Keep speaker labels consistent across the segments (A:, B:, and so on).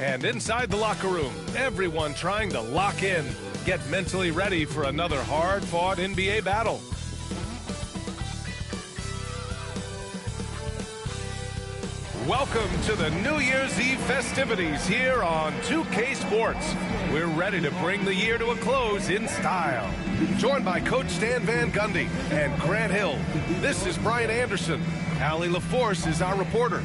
A: And inside the locker room, everyone trying to lock in, get mentally ready for another hard-fought NBA battle. Welcome to the New Year's Eve festivities here on 2K Sports. We're ready to bring the year to a close in style. Joined by Coach Stan Van Gundy and Grant Hill, this is Brian Anderson. Allie LaForce is our reporter.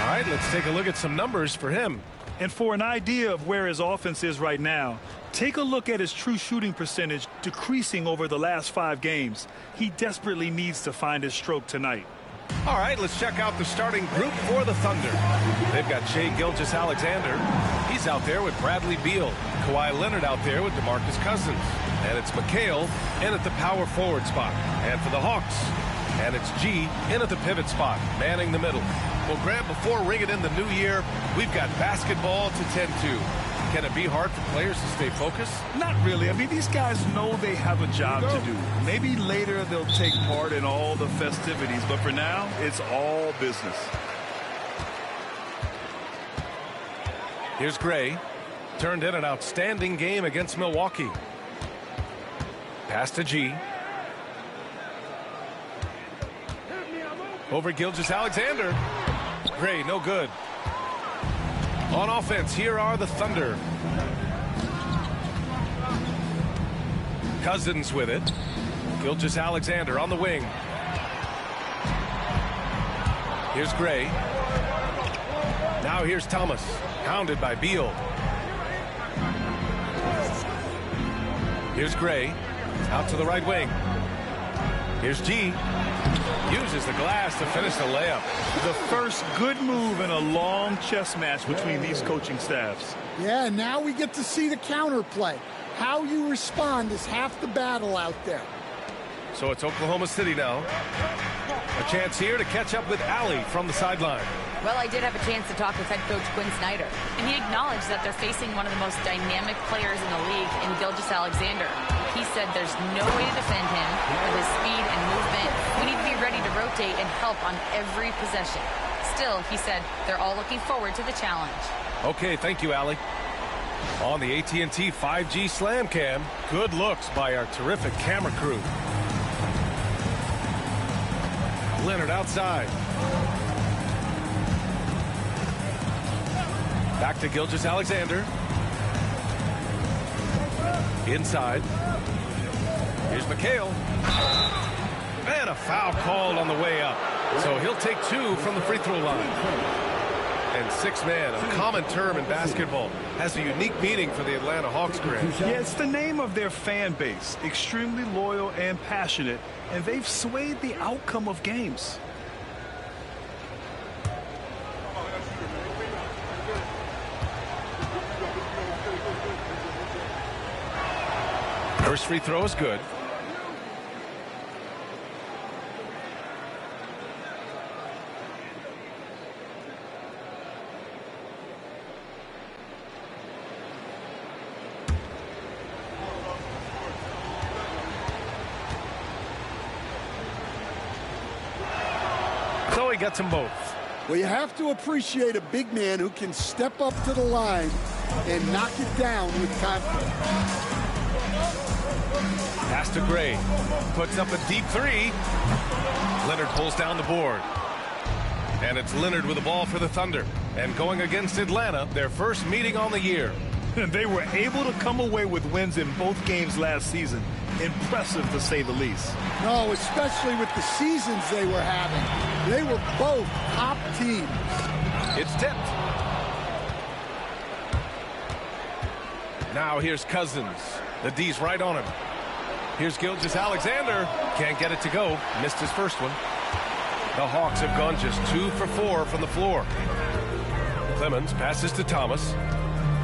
A: All right, let's take a look at some numbers for him.
B: And for an idea of where his offense is right now, take a look at his true shooting percentage decreasing over the last 5 games. He desperately needs to find his stroke tonight.
A: All right, let's check out the starting group for the Thunder. They've got Shai Gilgeous-Alexander. He's out there with Bradley Beal. Kawhi Leonard out there with DeMarcus Cousins. And it's McHale in at the power forward spot. And for the Hawks, and it's G in at the pivot spot, manning the middle. Well, Grant, before ringing in the new year, we've got basketball to tend to. Can it be hard for players to stay focused?
B: Not really. I mean, these guys know they have a job to do. Maybe later they'll take part in all the festivities, but for now, it's all business.
A: Here's Gray. Turned in an outstanding game against Milwaukee. Pass to G. Over Gilgeous-Alexander. Gray, no good. On offense, here are the Thunder. Cousins with it. Gilgeous-Alexander on the wing. Here's Gray. Now here's Thomas, hounded by Beal. Here's Gray, out to the right wing. Here's G. Uses the glass to finish the layup.
B: The first good move in a long chess match between these coaching staffs.
C: Yeah, now we get to see the counterplay. How you respond is half the battle out there.
A: So it's Oklahoma City now. A chance here to catch up with Allie from the sideline.
D: Well, I did have a chance to talk with head coach Quinn Snyder, and he acknowledged that they're facing one of the most dynamic players in the league in Gilgeous-Alexander. He said there's no way to defend him with his speed and movement. We need to be ready to rotate and help on every possession. Still, he said they're all looking forward to the challenge.
A: Okay, thank you, Allie. On the AT&T 5G Slam Cam, good looks by our terrific camera crew. Leonard outside. Back to Gilgeous-Alexander. Inside. Here's McHale. And a foul called on the way up. So he'll take 2 from the free throw line. And 6-man, a common term in basketball, has a unique meaning for the Atlanta Hawks, Grant.
B: Yeah, it's the name of their fan base. Extremely loyal and passionate. And they've swayed the outcome of games.
A: First free throw is good. So he gets them both.
C: Well, you have to appreciate a big man who can step up to the line and knock it down with confidence.
A: Pass to Gray. Puts up a deep 3. Leonard pulls down the board. And it's Leonard with the ball for the Thunder. And going against Atlanta, their first meeting on the year.
B: And they were able to come away with wins in both games last season. Impressive, to say the least.
C: No, especially with the seasons they were having. They were both top teams.
A: It's tipped. Now here's Cousins. The D's right on him. Here's Gilgeous-Alexander. Can't get it to go. Missed his first one. The Hawks have gone just 2 for 4 from the floor. Clemens passes to Thomas.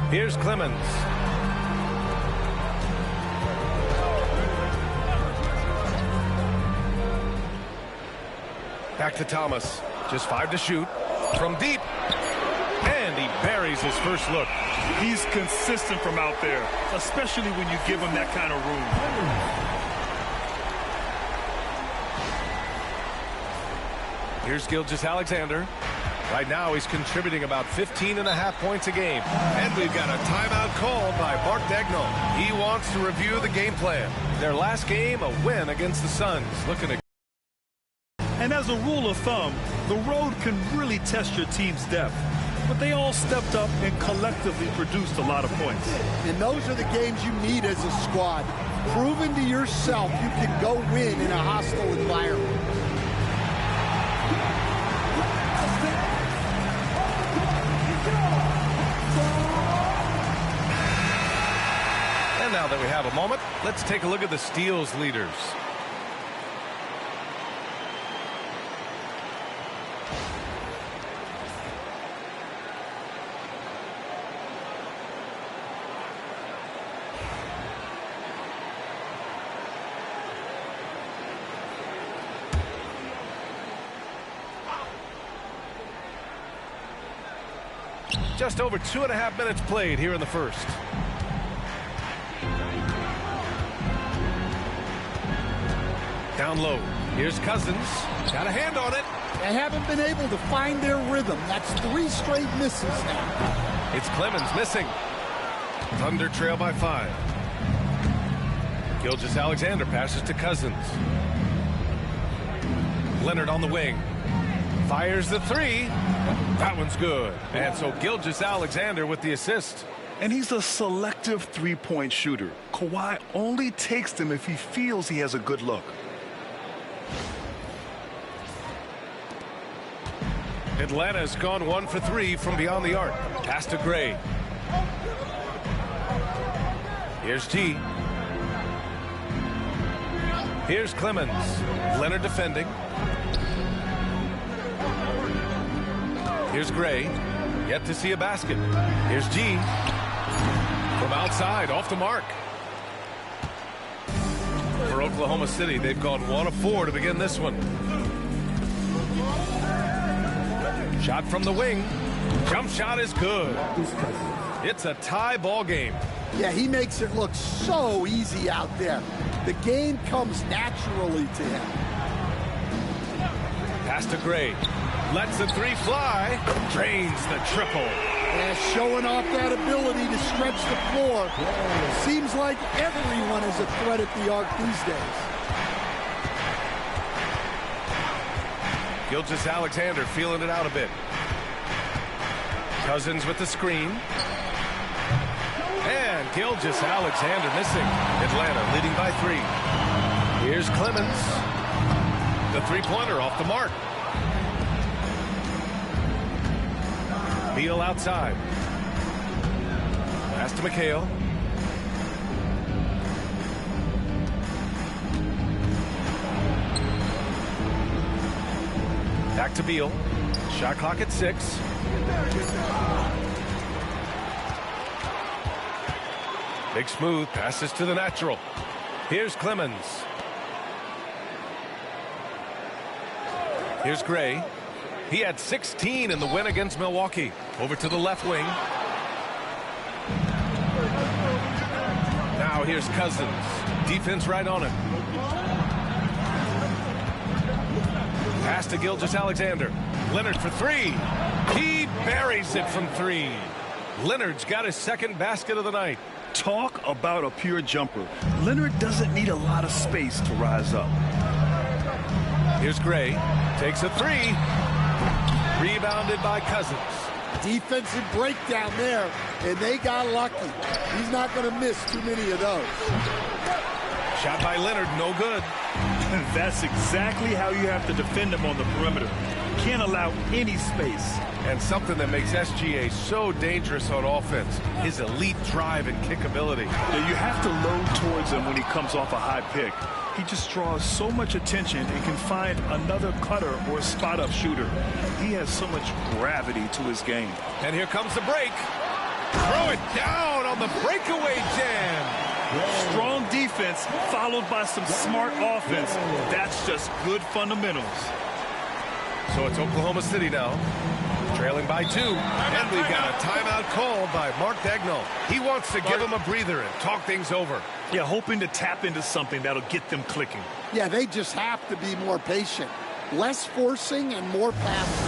A: Here's Clemens. Back to Thomas. Just 5 to shoot. From deep. And he buries his first look.
B: He's consistent from out there, especially when you give him that kind of room.
A: Here's Gilgeous-Alexander. Right now, he's contributing about 15.5 points a game. And we've got a timeout called by Mark Daigneault. He wants to review the game plan. Their last game, a win against the Suns. Looking to...
B: And as a rule of thumb, the road can really test your team's depth. But they all stepped up and collectively produced a lot of points.
C: And those are the games you need as a squad. Proving to yourself you can go win in a hostile environment.
A: And now that we have a moment, let's take a look at the steals leaders. Just over 2.5 minutes played here in the first. Down low. Here's Cousins. Got a hand on it.
C: They haven't been able to find their rhythm. That's 3 straight misses now.
A: It's Clemens missing. Thunder trail by 5. Gilgeous-Alexander passes to Cousins. Leonard on the wing. Fires the 3. That one's good. And so Gilgeous-Alexander with the assist.
B: And he's a selective three-point shooter. Kawhi only takes them if he feels he has a good look.
A: Atlanta's gone 1 for 3 from beyond the arc. Pass to Gray. Here's G. Here's Clemens. Leonard defending. Here's Gray. Yet to see a basket. Here's G. From outside, off the mark. For Oklahoma City, they've gone 1 of 4 to begin this one. Shot from the wing. Jump shot is good. It's a tie ball game.
C: Yeah, he makes it look so easy out there. The game comes naturally to him.
A: Pass to Gray. Lets the 3 fly. Drains the triple.
C: Yeah, showing off that ability to stretch the floor. Seems like everyone is a threat at the arc these days.
A: Gilgeous-Alexander feeling it out a bit. Cousins with the screen. And Gilgeous-Alexander missing. Atlanta leading by 3. Here's Clemens. The three-pointer off the mark. Beal outside. Pass to McHale. Back to Beal. Shot clock at 6. Big Smooth passes to the natural. Here's Clemens. Here's Gray. He had 16 in the win against Milwaukee. Over to the left wing. Now here's Cousins. Defense right on him. Pass to Gilgeous-Alexander. Leonard for 3. He buries it from 3. Leonard's got his second basket of the night.
B: Talk about a pure jumper. Leonard doesn't need a lot of space to rise up.
A: Here's Gray. Takes a 3. Rebounded by Cousins.
C: Defensive breakdown there, and they got lucky. He's not going to miss too many of those.
A: Shot by Leonard, no good.
B: That's exactly how you have to defend him on the perimeter. Can't allow any space.
A: And something that makes SGA so dangerous on offense, his elite drive and kick ability.
B: Yeah, you have to load towards him when he comes off a high pick. He just draws so much attention and can find another cutter or spot-up shooter. He has so much gravity to his game.
A: And here comes the break. Throw it down on the breakaway jam.
B: Strong defense followed by some smart offense. That's just good fundamentals.
A: So it's Oklahoma City now, trailing by 2. And we've got a timeout called by Mark Daigneault. He wants to give him a breather and talk things over.
B: Yeah, hoping to tap into something that'll get them clicking.
C: Yeah, they just have to be more patient. Less forcing and more passing.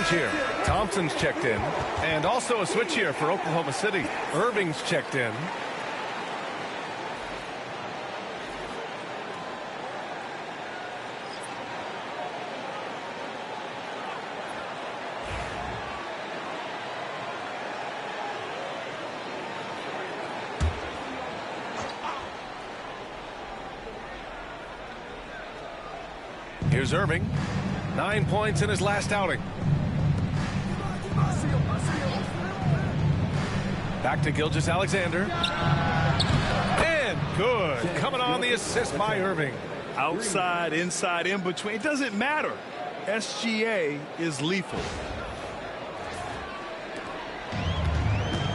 A: change here. Thompson's checked in. And also a switch here for Oklahoma City. Irving's checked in. Here's Irving. 9 points in his last outing. Back to Gilgeous-Alexander. And good. Coming on the assist by Irving.
B: Outside, inside, in between. It doesn't matter. SGA is lethal.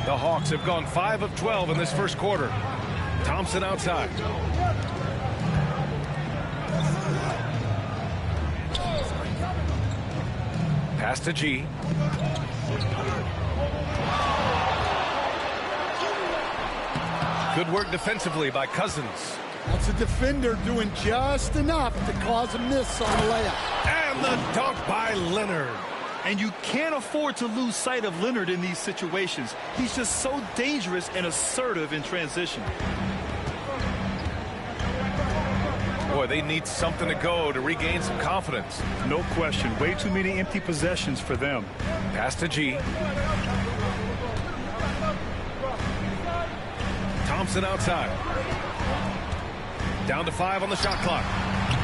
A: The Hawks have gone 5 of 12 in this first quarter. Thompson outside. Pass to G. Good work defensively by Cousins.
C: That's a defender doing just enough to cause a miss on the layup.
A: And the dunk by Leonard.
B: And you can't afford to lose sight of Leonard in these situations. He's just so dangerous and assertive in transition.
A: Boy, they need something to go to regain some confidence.
B: No question. Way too many empty possessions for them.
A: Pass to G. Thompson outside. Down to 5 on the shot clock.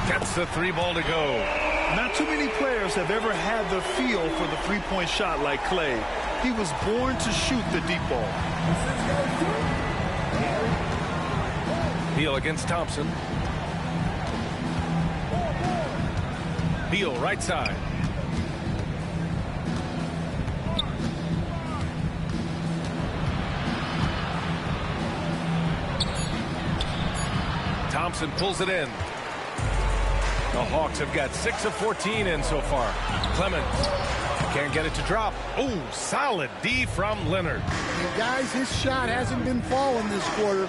A: Gets the 3-ball to go.
B: Not too many players have ever had the feel for the three-point shot like Klay. He was born to shoot the deep ball.
A: Beal against Thompson. Beal right side. Thompson pulls it in. The Hawks have got 6 of 14 in so far. Clemens can't get it to drop. Oh, solid D from Leonard.
C: And guys, his shot hasn't been falling this quarter.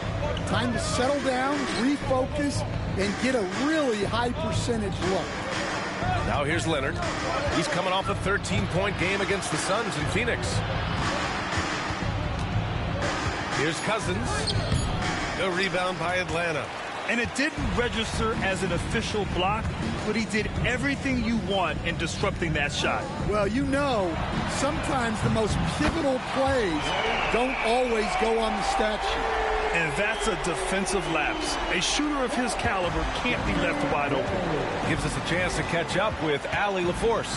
C: Time to settle down, refocus, and get a really high percentage look.
A: Now here's Leonard. He's coming off a 13-point game against the Suns in Phoenix. Here's Cousins. A rebound by Atlanta.
B: And it didn't register as an official block, but he did everything you want in disrupting that shot.
C: Well, you know, sometimes the most pivotal plays don't always go on the stat sheet.
B: And that's a defensive lapse. A shooter of his caliber can't be left wide open.
A: Gives us a chance to catch up with Allie LaForce.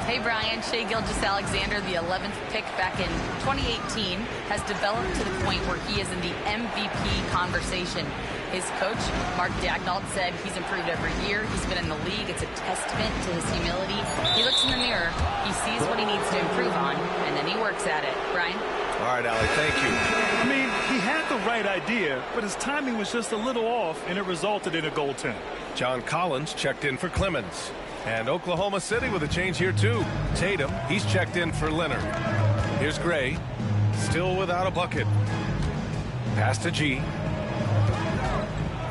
D: Hey, Brian. Shai Gilgeous-Alexander, the 11th pick back in 2018, has developed to the point where he is in the MVP conversation. His coach, Mark Daigneault, said he's improved every year. He's been in the league. It's a testament to his humility. He looks in the mirror, he sees what he needs to improve on, and then he works at it. Brian?
A: All right, Allie, thank you.
B: I mean, he had the right idea, but his timing was just a little off, and it resulted in a goaltend.
A: John Collins checked in for Clemens. And Oklahoma City with a change here, too. Tatum, he's checked in for Leonard. Here's Gray, still without a bucket. Pass to G.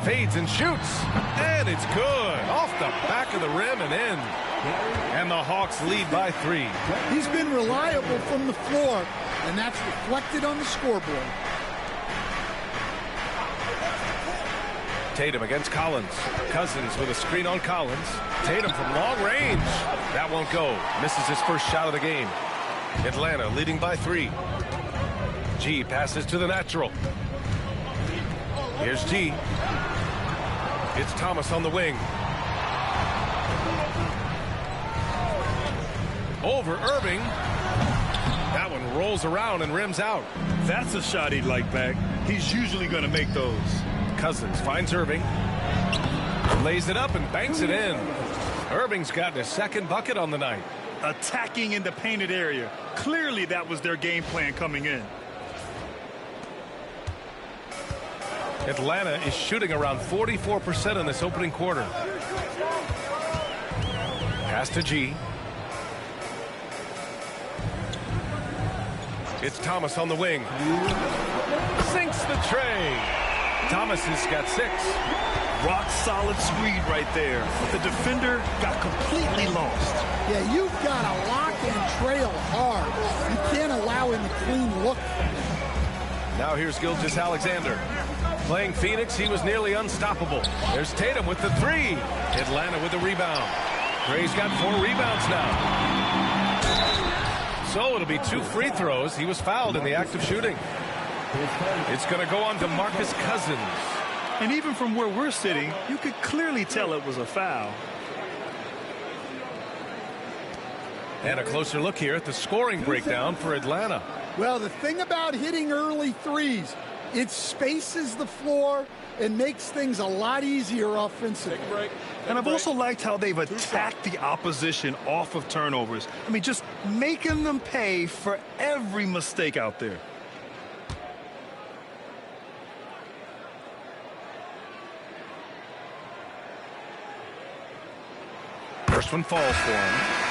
A: Fades and shoots. And it's good. Off the back of the rim and in. And the Hawks lead by 3.
C: He's been reliable from the floor, and that's reflected on the scoreboard.
A: Tatum against Collins. Cousins with a screen on Collins. Tatum from long range. That won't go. Misses his first shot of the game. Atlanta leading by 3. G passes to the natural. Here's G. It's Thomas on the wing. Over Irving. That one rolls around and rims out.
B: That's a shot he'd like back. He's usually going to make those.
A: Cousins finds Irving. Lays it up and banks it in. Irving's gotten his second bucket on the night.
B: Attacking in the painted area. Clearly that was their game plan coming in.
A: Atlanta is shooting around 44% in this opening quarter. Pass to G. It's Thomas on the wing. Sinks the tray. Thomas has got 6.
B: Rock solid screen right there. But the defender got completely lost.
C: Yeah, you've got to lock and trail hard. You can't allow him a clean look.
A: Now here's Gilgeous-Alexander. Playing Phoenix, he was nearly unstoppable. There's Tatum with the 3. Atlanta with the rebound. Gray's got 4 rebounds now. So it'll be 2 free throws. He was fouled in the act of shooting. It's going to go on to DeMarcus Cousins.
B: And even from where we're sitting, you could clearly tell it was a foul.
A: And a closer look here at the scoring breakdown for Atlanta.
C: Well, the thing about hitting early threes, it spaces the floor and makes things a lot easier offensively.
B: And I've also liked how they've attacked the opposition off of turnovers. I mean, just making them pay for every mistake out there.
A: First one falls for him.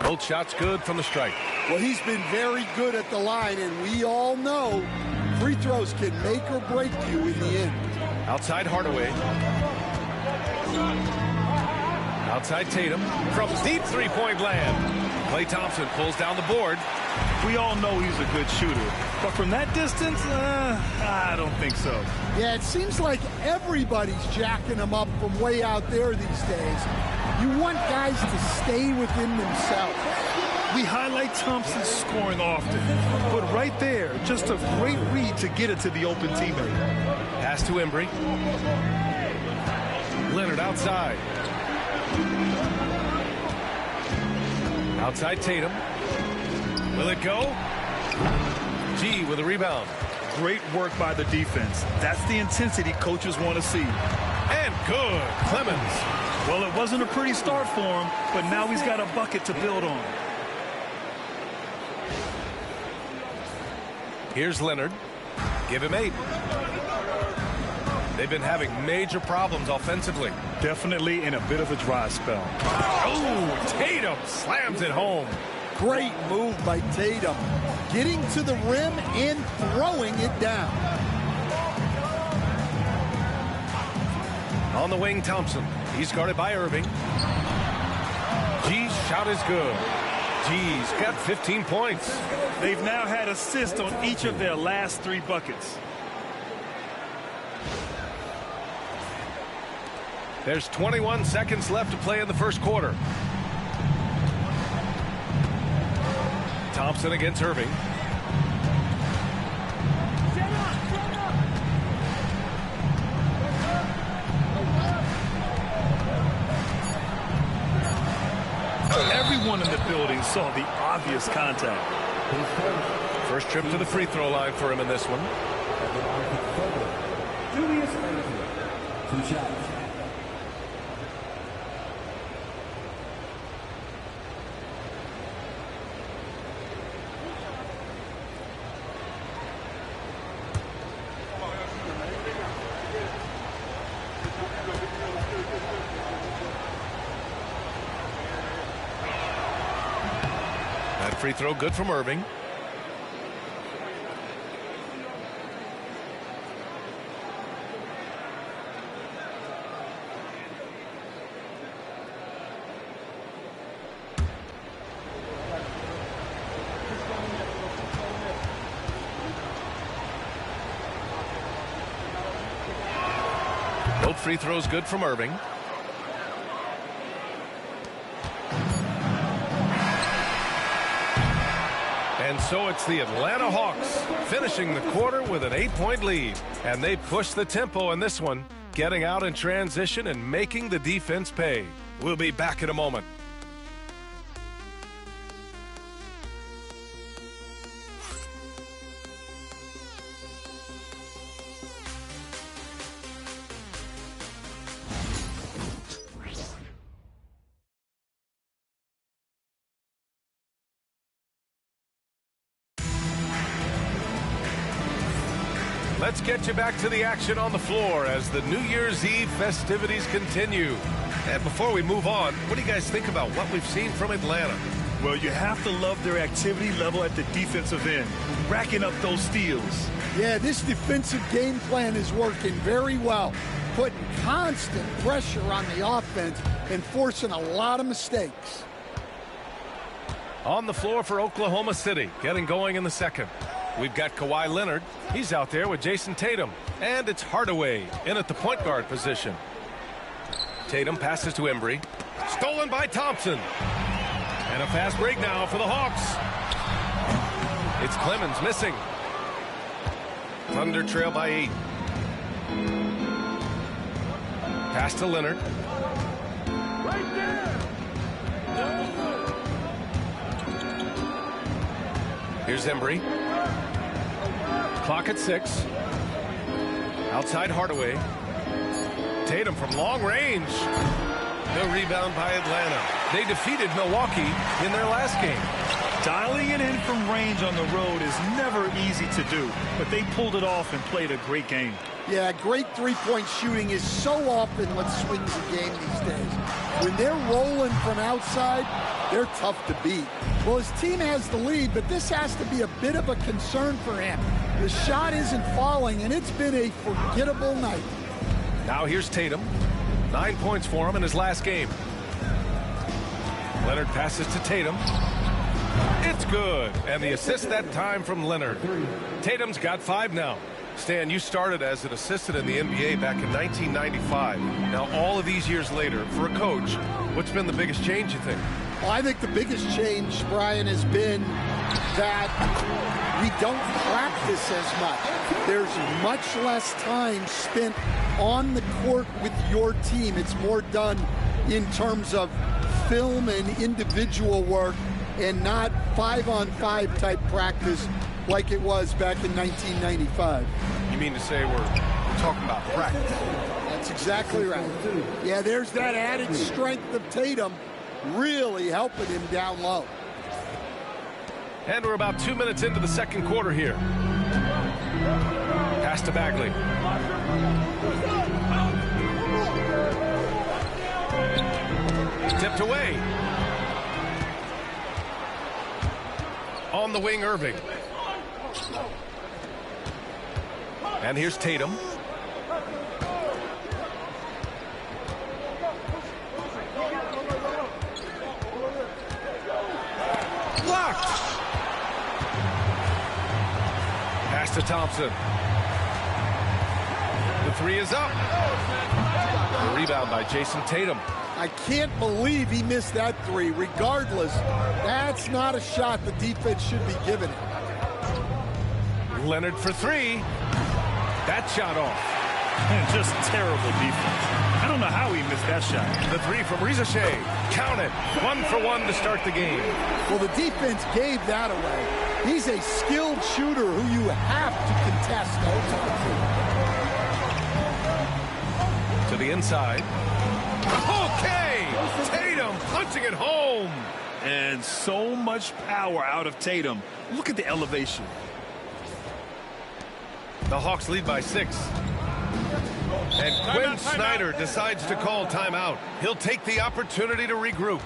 A: Both shots good from the strike.
C: Well, he's been very good at the line, and we all know free throws can make or break you in the end.
A: Outside Hardaway. Outside Tatum. From deep three-point land. Klay Thompson pulls down the board.
B: We all know he's a good shooter. But from that distance, I don't think so.
C: Yeah, it seems like everybody's jacking him up from way out there these days. You want guys to stay within themselves.
B: We highlight Thompson's scoring often, but right there, just a great read to get it to the open teammate.
A: Pass to Embry. Leonard outside. Outside Tatum. Will it go? G with a rebound.
B: Great work by the defense. That's the intensity coaches want to see.
A: And good. Clemens.
B: Well, it wasn't a pretty start for him, but now he's got a bucket to build on.
A: Here's Leonard. Give him 8. They've been having major problems offensively.
B: Definitely in a bit of a dry spell.
A: Oh, Tatum slams it home.
C: Great move by Tatum. Getting to the rim and throwing it down.
A: On the wing, Thompson. He's guarded by Irving. G's shot is good. G's got 15 points.
B: They've now had assists on each of their last 3 buckets.
A: There's 21 seconds left to play in the first quarter. Thompson against Irving.
B: Everyone in the building saw the obvious contact.
A: First trip to the free throw line for him in this one.
E: Julius Randle, 2 shots.
A: Free throw good from Irving. Both free throws good from Irving. And so it's the Atlanta Hawks finishing the quarter with an 8-point lead. And they push the tempo in this one, getting out in transition and making the defense pay. We'll be back in a moment. Let's get you back to the action on the floor as the New Year's Eve festivities continue. And before we move on, what do you guys think about what we've seen from Atlanta?
B: Well, you have to love their activity level at the defensive end, racking up those steals.
C: Yeah, this defensive game plan is working very well, putting constant pressure on the offense and forcing a lot of mistakes.
A: On the floor for Oklahoma City, getting going in the second. We've got Kawhi Leonard. He's out there with Jason Tatum. And it's Hardaway in at the point guard position. Tatum passes to Embry. Stolen by Thompson. And a fast break now for the Hawks. It's Clemens missing. Thunder trail by 8. Pass to Leonard. Here's Embry. Clock at 6. Outside Hardaway. Tatum from long range. The rebound by Atlanta. They defeated Milwaukee in their last game.
B: Dialing it in from range on the road is never easy to do, but they pulled it off and played a great game.
C: Yeah, great three-point shooting is so often what swings the game these days. When they're rolling from outside, they're tough to beat. Well, his team has the lead, but this has to be a bit of a concern for him. The shot isn't falling, and it's been a forgettable night.
A: Now here's Tatum. 9 points for him in his last game. Leonard passes to Tatum. It's good. And the assist that time from Leonard. Tatum's got 5 now. Stan, you started as an assistant in the NBA back in 1995. Now, all of these years later, for a coach, what's been the biggest change, you think?
C: Well, I think the biggest change, Brian, has been that we don't practice as much. There's much less time spent on the court with your team. It's more done in terms of film and individual work and not 5-on-5 type practice like it was back in 1995.
A: You mean to say we're talking about practice?
C: That's exactly right. Yeah, there's that added strength of Tatum really helping him down low.
A: And we're about 2 minutes into the second quarter here. Pass to Bagley. Tipped away. On the wing, Irving. And here's Tatum. Blocked. Pass to Thompson. The 3 is up. The rebound by Jason Tatum.
C: I can't believe he missed that 3. Regardless, that's not a shot the defense should be giving it.
A: Leonard for 3. That shot off.
B: And just terrible defense. I don't know how he missed that shot.
A: The 3 from Riza Shea. Count it. 1 for 1 to start the game.
C: Well, the defense gave that away. He's a skilled shooter who you have to contest ultimately.
A: To the inside. Okay! Tatum punching it home.
B: And so much power out of Tatum. Look at the elevation.
A: The Hawks lead by 6. And Quinn Snyder decides to call timeout. He'll take the opportunity to regroup.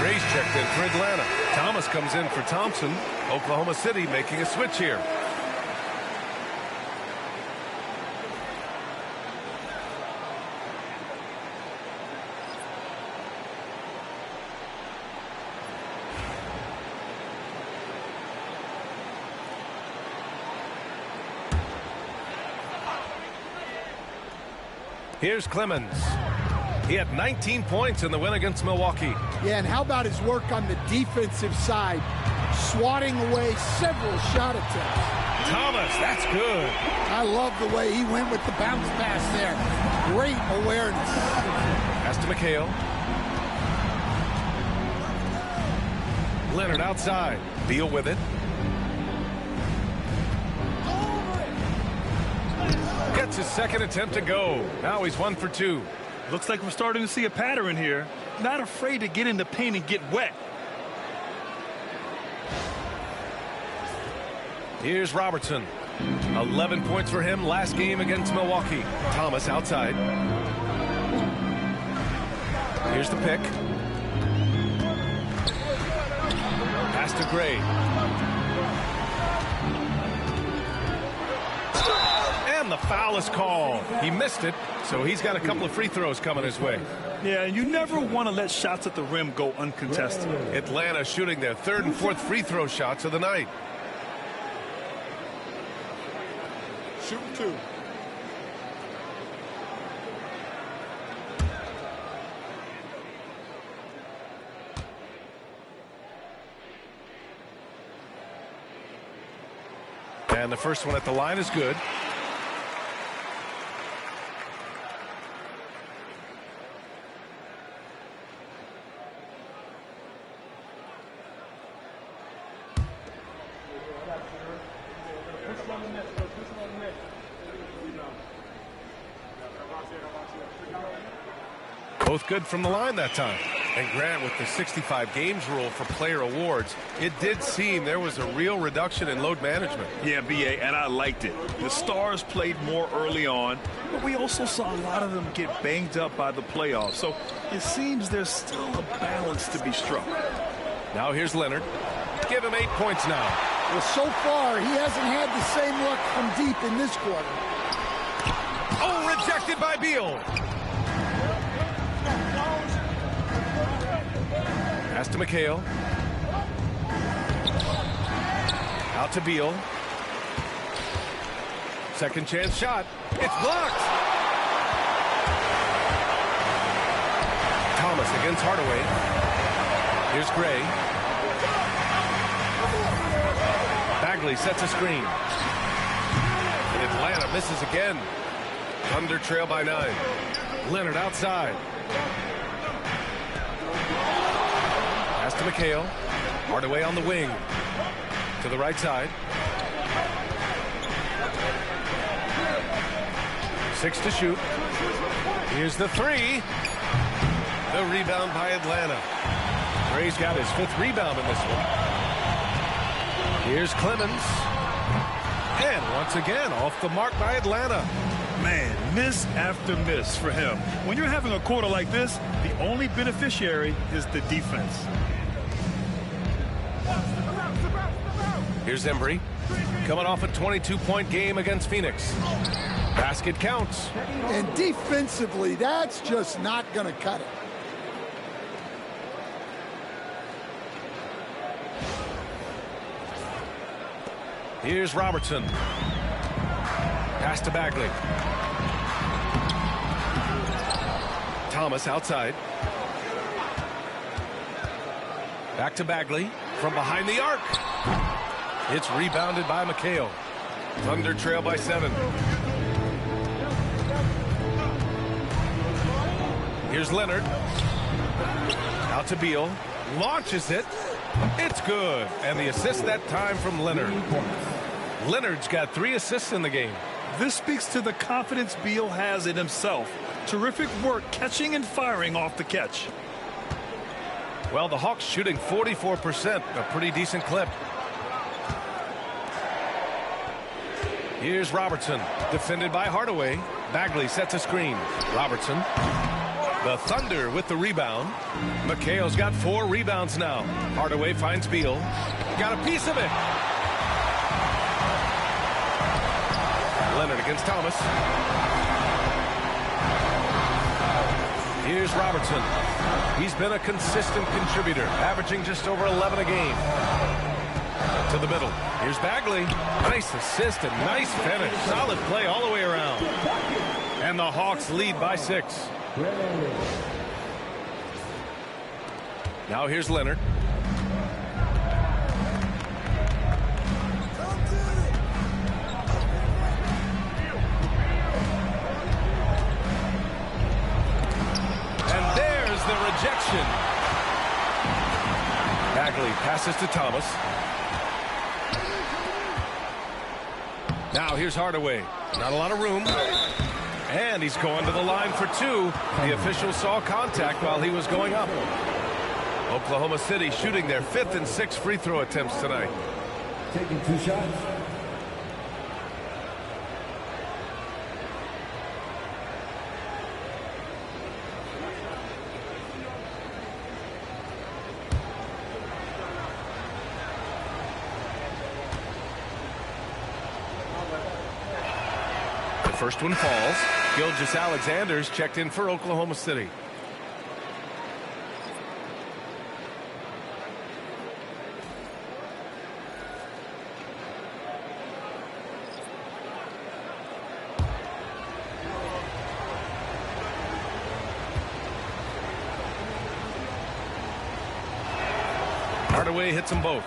A: Gray's checked in for Atlanta. Thomas comes in for Thompson. Oklahoma City making a switch here. Here's Clemens. He had 19 points in the win against Milwaukee.
C: Yeah, and how about his work on the defensive side, swatting away several shot attempts.
A: Thomas, that's good.
C: I love the way he went with the bounce pass there. Great awareness.
A: Pass to McHale. Leonard outside. Beal with it. Gets his second attempt to go. Now he's 1 for 2.
B: Looks like we're starting to see a pattern here. not afraid to get in the paint and get wet.
A: Here's Robertson. 11 points for him last game against Milwaukee. Thomas outside. Here's the pick. Pass to Gray. And the foul is called. He missed it, so he's got a couple of free throws coming his way.
B: Yeah, you never want to let shots at the rim go uncontested.
A: Atlanta shooting their third and fourth free throw shots of the night.
C: Shooting 2.
A: And the first one at the line is good. Both good from the line that time. And Grant, with the 65 games rule for player awards, it did seem there was a real reduction in load management.
B: Yeah, B.A., and I liked it. The Stars played more early on, but we also saw a lot of them get banged up by the playoffs. So it seems there's still a balance to be struck.
A: Now here's Leonard. Give him 8 points now.
C: Well, so far, he hasn't had the same luck from deep in this quarter.
A: Oh, rejected by Beal. Pass to McHale. Out to Beal. Second chance shot. It's blocked. Thomas against Hardaway. Here's Gray. Bagley sets a screen. And Atlanta misses again. Thunder trail by 9. Leonard outside. Pass to McHale. Hardaway on the wing. To the right side. 6 to shoot. Here's the 3. The rebound by Atlanta. Gray's got his 5th rebound in this one. Here's Clemens. And once again, off the mark by Atlanta.
B: Man, miss after miss for him. When you're having a quarter like this, the only beneficiary is the defense.
A: Here's Embry, coming off a 22-point game against Phoenix. Basket counts.
C: And defensively, that's just not going to cut it.
A: Here's Robertson. Pass to Bagley. Thomas outside. Back to Bagley from behind the arc. It's rebounded by McHale. Thunder trail by 7. Here's Leonard. Out to Beal. Launches it. It's good. And the assist that time from Leonard. Leonard's got 3 assists in the game.
B: This speaks to the confidence Beal has in himself. Terrific work catching and firing off the catch.
A: Well, the Hawks shooting 44%, a pretty decent clip. Here's Robertson, defended by Hardaway. Bagley sets a screen. Robertson. The Thunder with the rebound. McHale's got 4 rebounds now. Hardaway finds Beal. Got a piece of it. Leonard against Thomas. Here's Robertson. He's been a consistent contributor, averaging just over 11 a game. To the middle. Here's Bagley. Nice assist and nice finish. Solid play all the way around. And the Hawks lead by 6. Now here's Leonard. And there's the rejection. Bagley passes to Thomas. Now here's Hardaway. Not a lot of room. And he's going to the line for two. The official saw contact while he was going up. Oklahoma City shooting their 5th and 6th free throw attempts tonight.
E: Taking 2 shots.
A: The first one falls. Gilgeous-Alexander's checked in for Oklahoma City. Hardaway hits them both.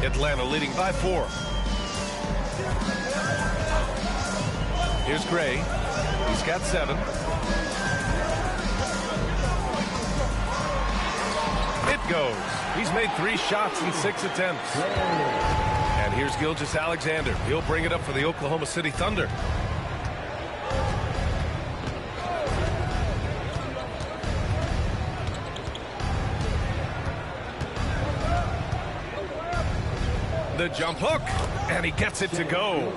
A: Atlanta leading by 4. Here's Gray. He's got 7. It goes. He's made 3 shots in 6 attempts. And here's Gilgeous-Alexander. He'll bring it up for the Oklahoma City Thunder. The jump hook, and he gets it to go.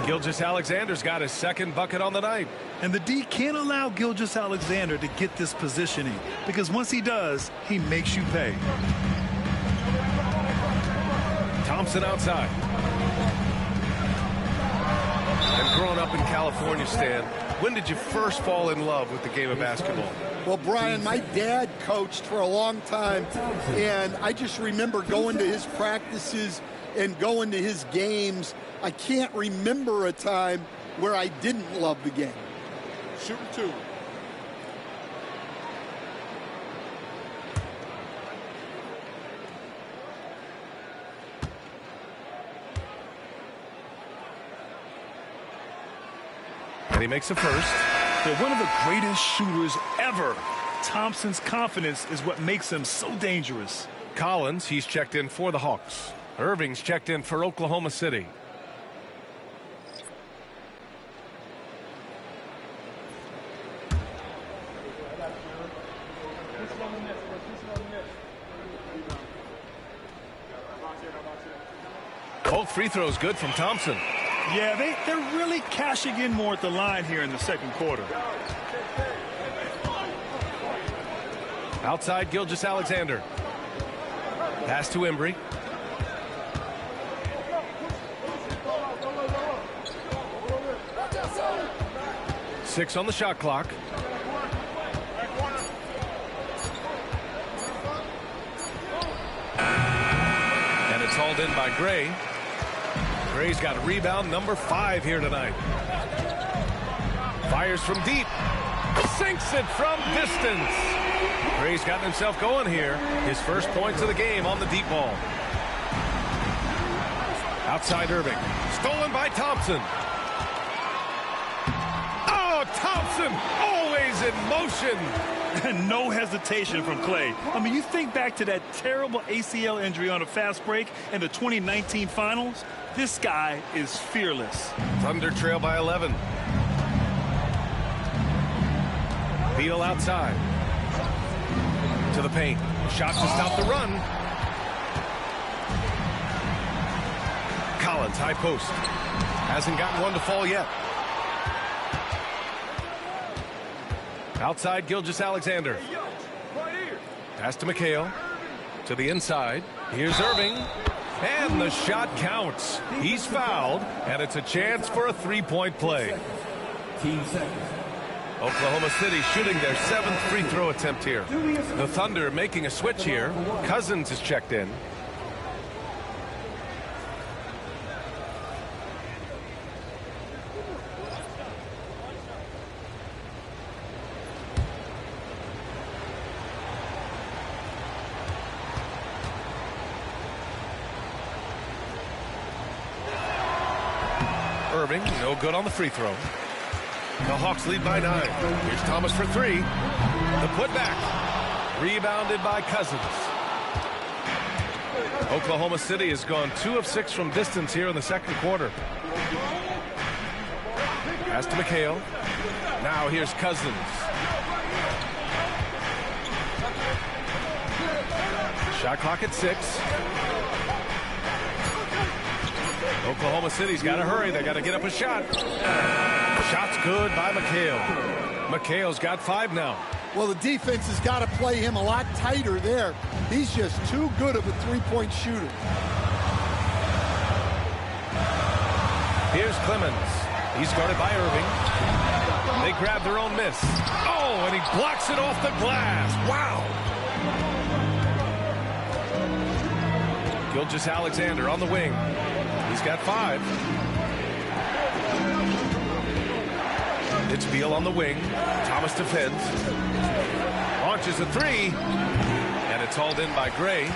A: Gilgeous-Alexander's got his 2nd bucket on the night.
B: And the D can't allow Gilgeous-Alexander to get this positioning, because once he does, he makes you pay.
A: Thompson outside. And growing up in California, Stan, when did you first fall in love with the game of basketball?
C: Well, Brian, my dad coached for a long time, and I just remember going to his practices and going to his games. I can't remember a time where I didn't love the game. Shooting 2.
A: And he makes a first.
B: They're one of the greatest shooters ever. Thompson's confidence is what makes him so dangerous.
A: Collins, he's checked in for the Hawks. Irving's checked in for Oklahoma City. Both free throws good from Thompson.
B: Yeah, they're really cashing in more at the line here in the 2nd quarter.
A: Outside Gilgeous-Alexander. Pass to Embry. Six on the shot clock. And it's hauled in by Gray. Gray's got a rebound, number 5 here tonight. Fires from deep. Sinks it from distance. Gray's gotten himself going here. His first points of the game on the deep ball. Outside Irving. Stolen by Thompson. Oh, Thompson always in motion.
B: And no hesitation from Clay. I mean, you think back to that terrible ACL injury on a fast break in the 2019 finals. This guy is fearless.
A: Thunder trail by 11. Beal outside. To the paint. Shot to stop the run. Collins, high post. Hasn't gotten one to fall yet. Outside Gilgeous-Alexander. Pass to McHale. To the inside. Here's Irving. And the shot counts. He's fouled, and it's a chance for a 3-point play.
E: 15 seconds.
A: Oklahoma City shooting their 7th free throw attempt here. The Thunder making a switch here. Cousins is checked in. Irving, no good on the free throw. The Hawks lead by 9. Here's Thomas for 3. The putback. Rebounded by Cousins. Oklahoma City has gone 2 of 6 from distance here in the 2nd quarter. Pass to McHale. Now here's Cousins. Shot clock at 6. Oklahoma City's got to hurry. They got to get up a shot. Shot's good by McHale. McHale's got 5 now.
C: Well, the defense has got to play him a lot tighter there. He's just too good of a three-point shooter.
A: Here's Clemens. He's guarded by Irving. They grab their own miss. Oh, and he blocks it off the glass. Wow. Gilgeous-Alexander on the wing. He's got 5. It's Beal on the wing. Thomas defends. Launches a 3. And it's hauled in by Gray.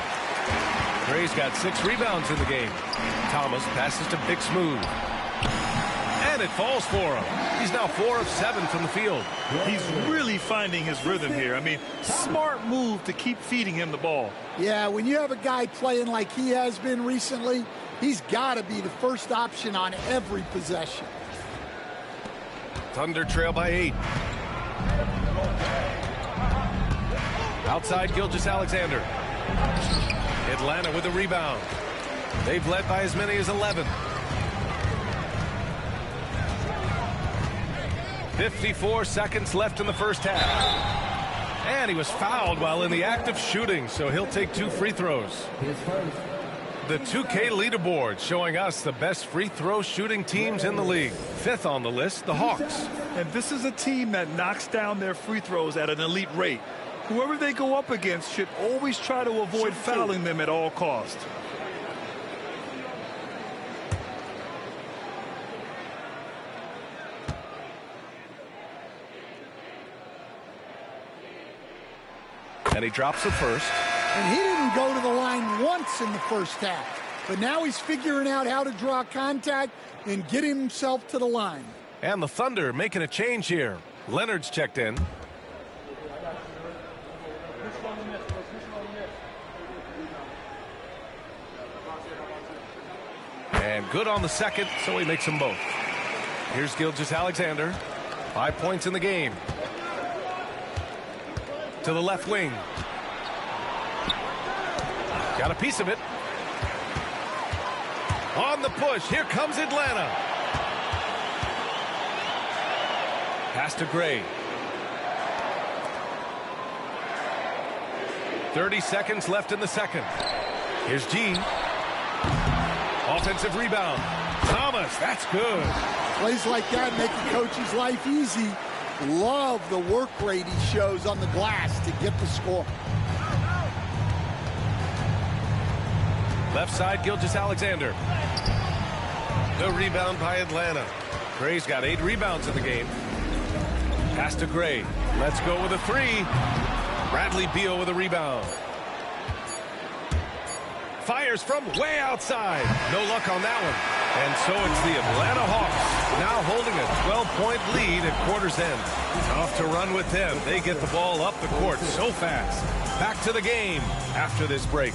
A: Gray's got 6 rebounds in the game. Thomas passes to Big Smooth. And it falls for him. He's now 4 of 7 from the field.
B: He's really finding his rhythm here. I mean, smart move to keep feeding him the ball.
C: Yeah, when you have a guy playing like he has been recently, he's got to be the first option on every possession.
A: Thunder trail by 8. Outside Gilgeous-Alexander. Atlanta with a rebound. They've led by as many as 11. 54 seconds left in the first half. And he was fouled while in the act of shooting, so he'll take 2 free throws. The 2K leaderboard showing us the best free throw shooting teams in the league. 5th on the list, the Hawks.
B: And this is a team that knocks down their free throws at an elite rate. Whoever they go up against should always try to avoid fouling them at all costs.
A: And he drops the first.
C: And he didn't go to the line once in the first half. But now he's figuring out how to draw contact and get himself to the line.
A: And the Thunder making a change here. Leonard's checked in. And good on the second, so he makes them both. Here's Gilgeous-Alexander. 5 points in the game. To the left wing. Got a piece of it. On the push. Here comes Atlanta. Pass to Gray. 30 seconds left in the second. Here's G. Offensive rebound. Thomas, that's good.
C: Plays like that make the coach's life easy. Love the work rate he shows on the glass to get the score.
A: Left side, Gilgeous-Alexander. The rebound by Atlanta. Gray's got 8 rebounds in the game. Pass to Gray. Let's go with a 3. Bradley Beal with a rebound. Fires from way outside. No luck on that one. And so it's the Atlanta Hawks now holding a 12-point lead at quarter's end. Tough to run with them. They get the ball up the court so fast. Back to the game after this break.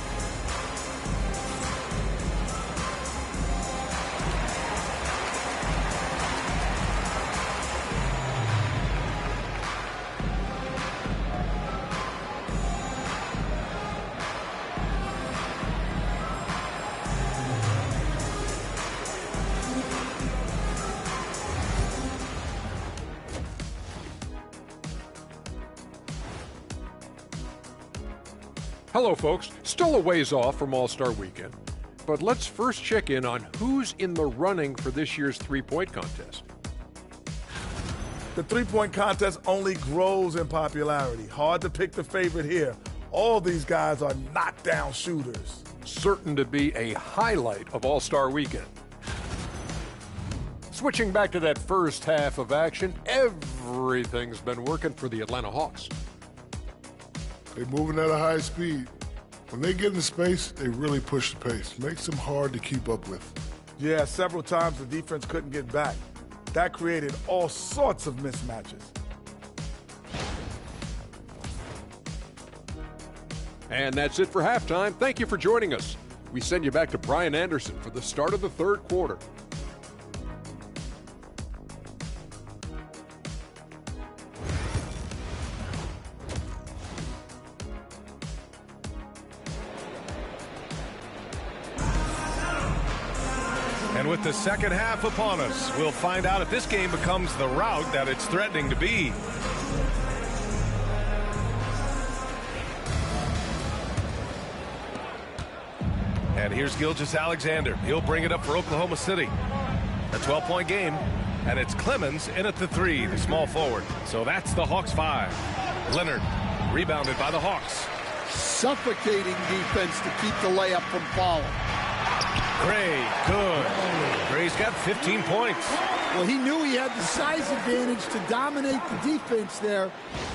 F: Hello, folks. Still a ways off from All-Star Weekend, but let's first check in on who's in the running for this year's three-point contest.
G: The three-point contest only grows in popularity. Hard to pick the favorite here. All these guys are knockdown shooters.
F: Certain to be a highlight of All-Star Weekend. Switching back to that first half of action, everything's been working for the Atlanta Hawks.
H: They're moving at a high speed. When they get in space, they really push the pace. Makes them hard to keep up with.
G: Yeah, several times the defense couldn't get back. That created all sorts of mismatches.
F: And that's it for halftime. Thank you for joining us. We send you back to Brian Anderson for the start of the third quarter.
A: with the second half upon us, we'll find out if this game becomes the rout that it's threatening to be. And here's Gilgeous-Alexander. He'll bring it up for Oklahoma City. A 12-point game, and it's Clemens in at the 3, the small forward. So that's the Hawks 5. Leonard rebounded by the Hawks.
C: Suffocating defense to keep the layup from falling.
A: Gray, good. Gray's got 15 points.
C: Well, he knew he had the size advantage to dominate the defense there.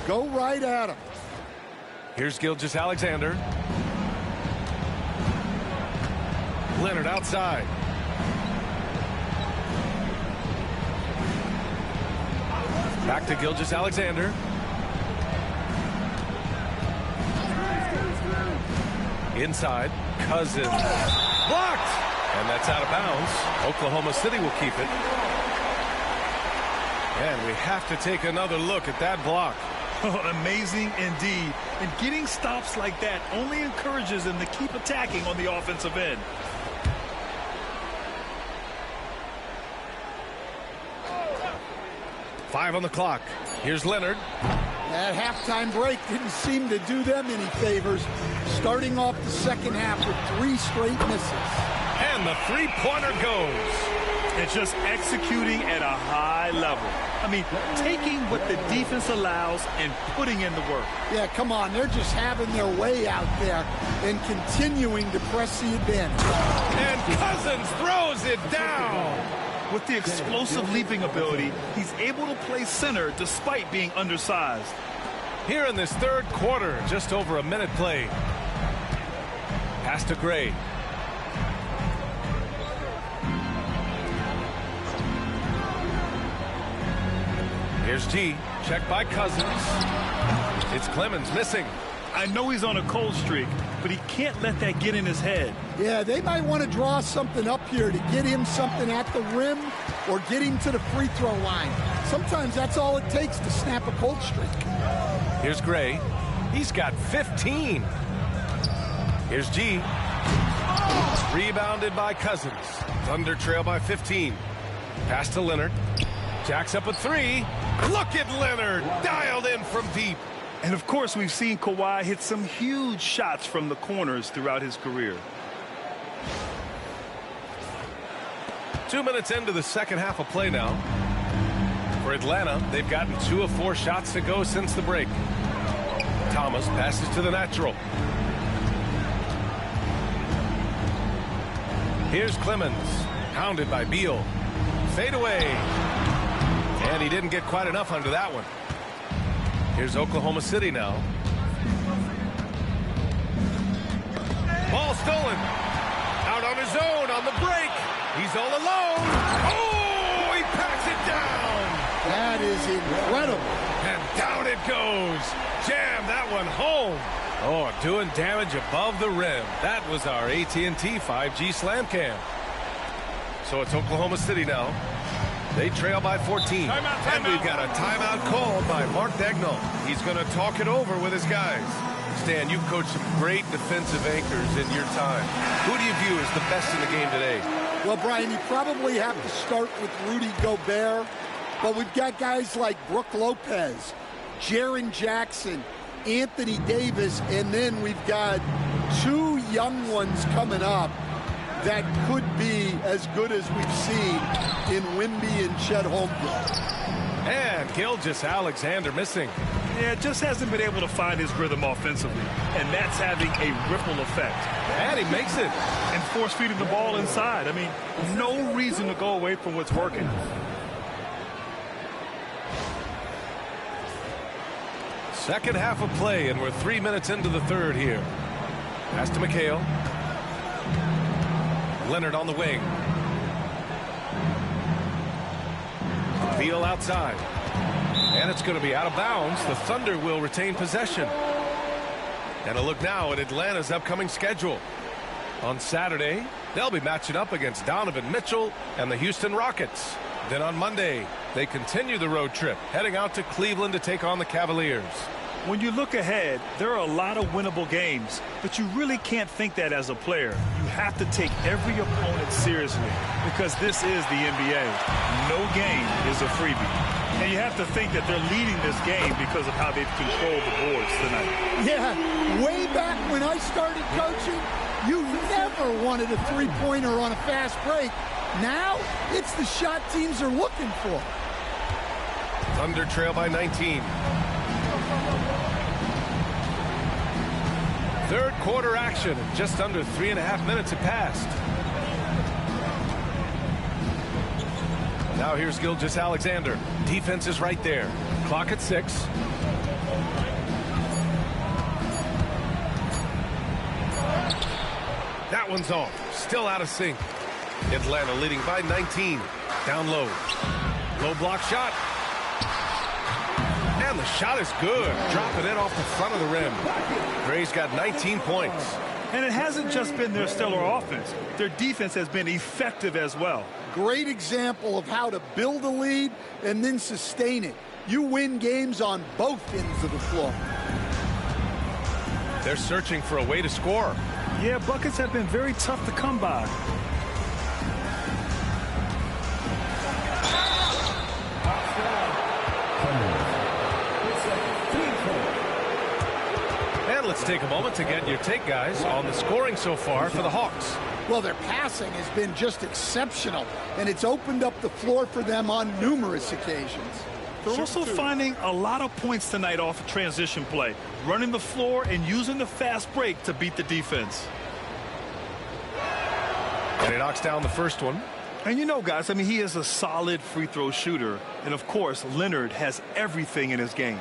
C: Go right at him.
A: Here's Gilgeous-Alexander. Leonard outside. Back to Gilgeous-Alexander. Inside, Cousins. Blocked! And that's out of bounds. Oklahoma City will keep it. And we have to take another look at that block.
B: Amazing indeed. And getting stops like that only encourages them to keep attacking on the offensive end.
A: Five on the clock. Here's Leonard.
C: That halftime break didn't seem to do them any favors. Starting off the second half with 3 straight misses.
A: And the three-pointer goes.
B: And just executing at a high level. I mean, taking what the defense allows and putting in the work.
C: Yeah, come on. They're just having their way out there and continuing to press the advantage.
A: And Cousins throws it down.
B: With the explosive leaping ability, he's able to play center despite being undersized.
A: Here in this third quarter, just over a minute played. Pass to Gray. Here's G. Checked by Cousins. It's Clemens missing.
B: I know he's on a cold streak, but he can't let that get in his head.
C: Yeah, they might want to draw something up here to get him something at the rim or get him to the free throw line. Sometimes that's all it takes to snap a cold streak.
A: Here's Gray. He's got 15. Here's G. Rebounded by Cousins. Thunder trail by 15. Pass to Leonard. Jacks up a 3. Look at Leonard. Dialed in from deep.
B: And of course, we've seen Kawhi hit some huge shots from the corners throughout his career.
A: 2 minutes into the second half of play now. For Atlanta, they've gotten 2 of 4 shots to go since the break. Thomas passes to the natural. Here's Clemens, hounded by Beal. Fade away. And he didn't get quite enough under that one. Here's Oklahoma City now. Ball stolen. Out on his own on the break. He's all alone. Oh, he packs it down.
C: That is incredible.
A: And down it goes. Jam that one home. Oh, doing damage above the rim. That was our AT&T 5G Slam Cam. So it's Oklahoma City now. They trail by 14. And we've got a timeout called by Mark Daigneault. He's going to talk it over with his guys. Stan, you've coached some great defensive anchors in your time. Who do you view as the best in the game today?
C: Well, Brian, you probably have to start with Rudy Gobert. But we've got guys like Brook Lopez, Jaren Jackson, Anthony Davis, and then we've got 2 young ones coming up that could be as good as we've seen in Wemby and Chet Holmgren.
A: And Gilgeous-Alexander missing.
B: Yeah, just hasn't been able to find his rhythm offensively. And that's having a ripple effect.
A: And he makes it.
B: And force-feeding the ball inside. I mean, no reason to go away from what's working.
A: Second half of play, and we're 3 minutes into the third here. Pass to McHale. Leonard on the wing. Beal outside. And it's going to be out of bounds. The Thunder will retain possession. And a look now at Atlanta's upcoming schedule. On Saturday, they'll be matching up against Donovan Mitchell and the Houston Rockets. Then on Monday, they continue the road trip, heading out to Cleveland to take on the Cavaliers.
B: When you look ahead, there are a lot of winnable games, but you really can't think that as a player. You have to take every opponent seriously because this is the NBA. No game is a freebie. And you have to think that they're leading this game because of how they've controlled the boards tonight.
C: Yeah, way back when I started coaching, you never wanted a three-pointer on a fast break. Now, it's the shot teams are looking for.
A: Thunder trail by 19. Third quarter action. Just under 3.5 minutes have passed. Now here's Gilgeous-Alexander. Defense is right there. Clock at 6. That one's off. Still out of sync. Atlanta leading by 19. Down low. Low block shot. And the shot is good. Dropping it off the front of the rim. Gray's got 19 points.
B: And it hasn't just been their stellar offense. Their defense has been effective as well.
C: Great example of how to build a lead and then sustain it. You win games on both ends of the floor.
A: They're searching for a way to score.
B: Yeah, buckets have been very tough to come by.
A: And let's take a moment to get your take, guys, on the scoring so far for the Hawks.
C: Well, their passing has been just exceptional, and it's opened up the floor for them on numerous occasions.
B: They're also finding a lot of points tonight off of transition play, running the floor and using the fast break to beat the defense.
A: And he knocks down the first one.
B: And you know, guys, I mean, he is a solid free throw shooter. And, of course, Leonard has everything in his game.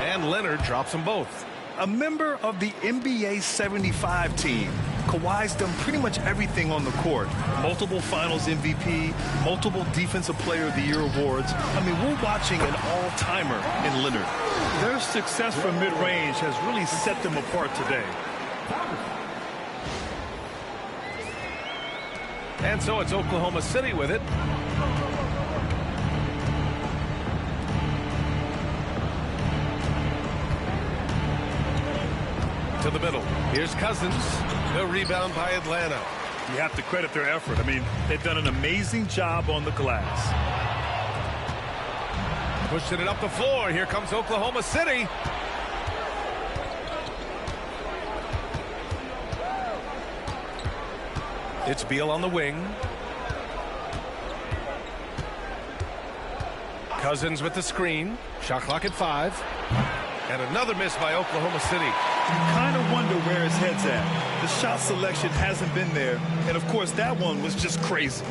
A: And Leonard drops them both.
B: A member of the NBA 75 team. Kawhi's done pretty much everything on the court. Multiple Finals MVP, multiple Defensive Player of the Year awards. I mean, we're watching an all-timer in Leonard. Their success from mid-range has really set them apart today.
A: And so it's Oklahoma City with it. To the middle. Here's Cousins. The rebound by Atlanta.
B: You have to credit their effort. I mean, they've done an amazing job on the glass.
A: Pushing it up the floor. Here comes Oklahoma City. It's Beal on the wing. Cousins with the screen. Shot clock at 5. And another miss by Oklahoma City.
B: You kind of wonder where his head's at. The shot selection hasn't been there. And, of course, that one was just crazy.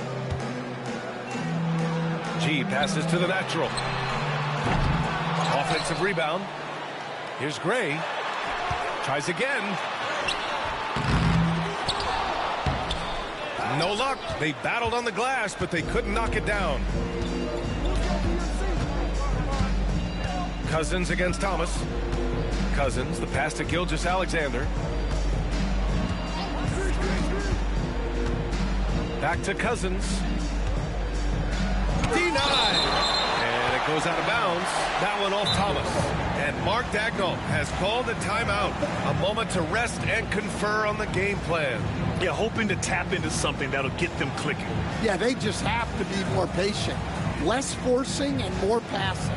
A: G passes to the natural. Offensive rebound. Here's Gray. Tries again. No luck. They battled on the glass, but they couldn't knock it down. Cousins against Thomas. Cousins, the pass to Gilgeous-Alexander. Back to Cousins. Denied! And it goes out of bounds. That one off Thomas. And Mark Daigneault has called a timeout. A moment to rest and confer on the game plan.
B: Yeah, hoping to tap into something that'll get them clicking.
C: Yeah, they just have to be more patient. Less forcing and more passing.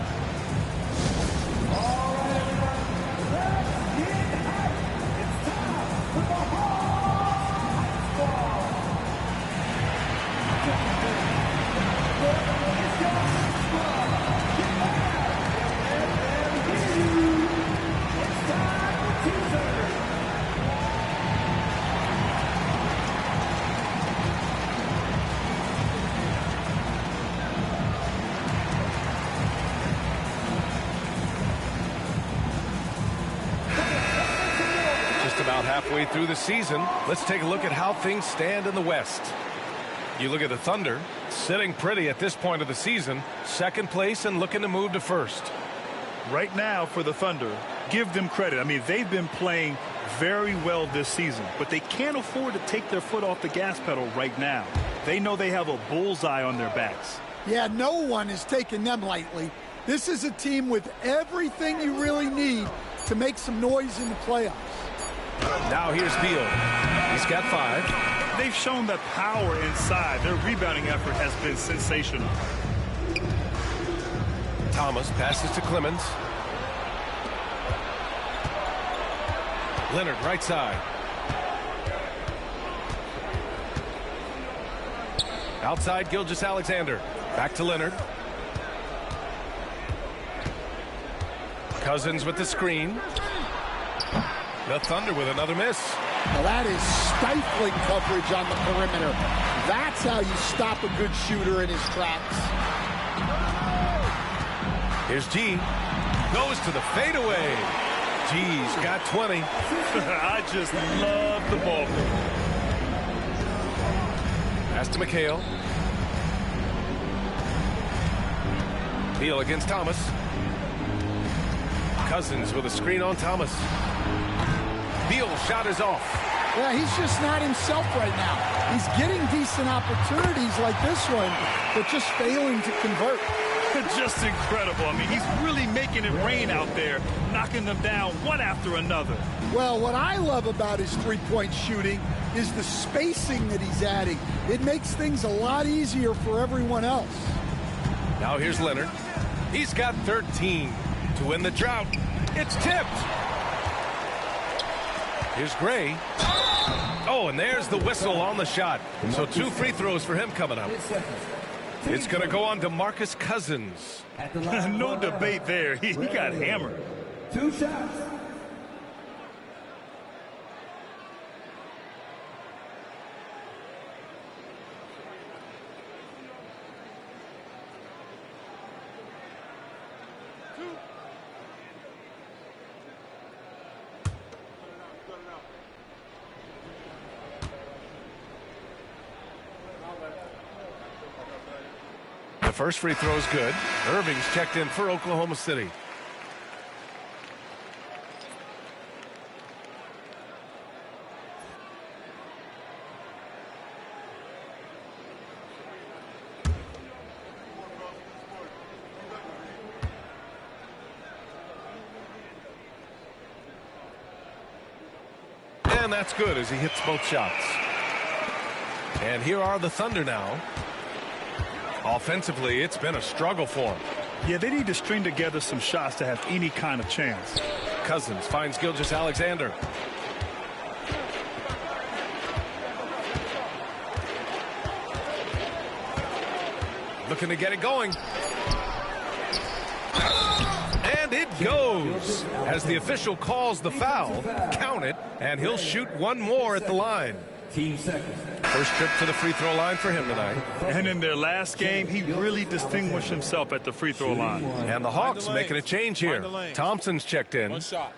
A: Halfway through the season, let's take a look at how things stand in the West. You look at the Thunder, sitting pretty at this point of the season, second place and looking to move to first.
B: Right now, for the Thunder, give them credit. I mean, they've been playing very well this season, but they can't afford to take their foot off the gas pedal right now. They know they have a bullseye on their backs.
C: Yeah, no one is taking them lightly. This is a team with everything you really need to make some noise in the playoffs.
A: Now here's Beal. He's got 5.
B: They've shown that power inside. Their rebounding effort has been sensational.
A: Thomas passes to Clemens. Leonard right side. Outside Gilgeous-Alexander. Back to Leonard. Cousins with the screen. The Thunder with another miss.
C: Well, that is stifling coverage on the perimeter. That's how you stop a good shooter in his tracks.
A: Here's G. Goes to the fadeaway. G's got 20.
B: I just love the ball.
A: Pass to McHale. Beal against Thomas. Cousins with a screen on Thomas. Beal shot is off.
C: Yeah, he's just not himself right now. He's getting decent opportunities like this one, but just failing to convert.
B: Just incredible. I mean, he's really making it rain out there, knocking them down one after another.
C: Well, what I love about his three-point shooting is the spacing that he's adding. It makes things a lot easier for everyone else.
A: Now here's Leonard. He's got 13 to win the drought. It's tipped. Here's Gray. Oh, and there's the whistle on the shot. So 2 free throws for him coming up. It's going to go on to DeMarcus Cousins.
B: No debate there. He got hammered.
E: 2 shots.
A: The first free throw is good. Irving's checked in for Oklahoma City. And that's good as he hits both shots. And here are the Thunder now. Offensively, it's been a struggle for them.
B: Yeah, they need to string together some shots to have any kind of chance.
A: Cousins finds Gilgeous-Alexander. Looking to get it going. And it goes. As the official calls the foul, count it, and he'll shoot one more at the line.
E: Team seconds.
A: First trip to the free throw line for him tonight.
B: And in their last game, he really distinguished himself at the free throw line.
A: And the Hawks making a change here. Thompson's checked in.
F: One shot.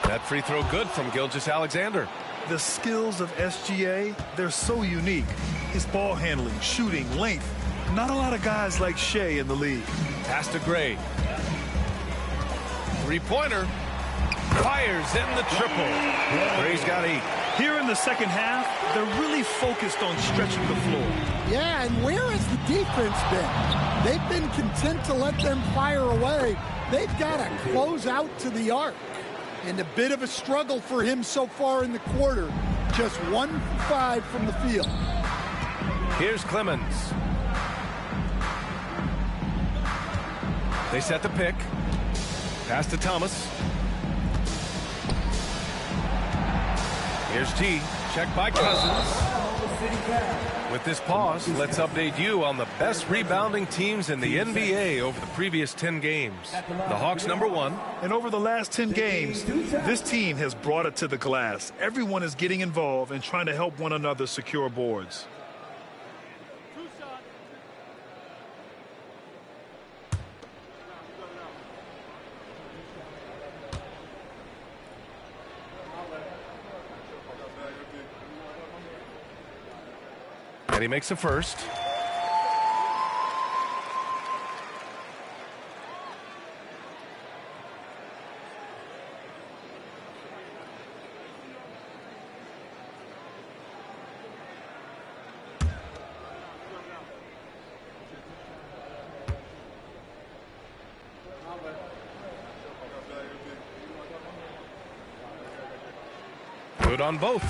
A: That free throw good from Gilgeous-Alexander.
B: The skills of SGA, they're so unique. His ball handling, shooting, length. Not a lot of guys like Shea in the league.
A: Pass to Gray. Three-pointer. Fires in the triple. Gray's got 8.
B: Here in the second half, they're really focused on stretching the floor.
C: Yeah, and where has the defense been? They've been content to let them fire away. They've got to close out to the arc. And a bit of a struggle for him so far in the quarter. Just 1 for 5 from the field.
A: Here's Clemens. They set the pick. Pass to Thomas. Here's T. Check by Cousins. With this pause, let's update you on the best rebounding teams in the NBA over the previous 10 games. The Hawks #1.
B: And over the last 10 games, this team has brought it to the glass. Everyone is getting involved and trying to help one another secure boards.
A: And he makes the first. Good on both.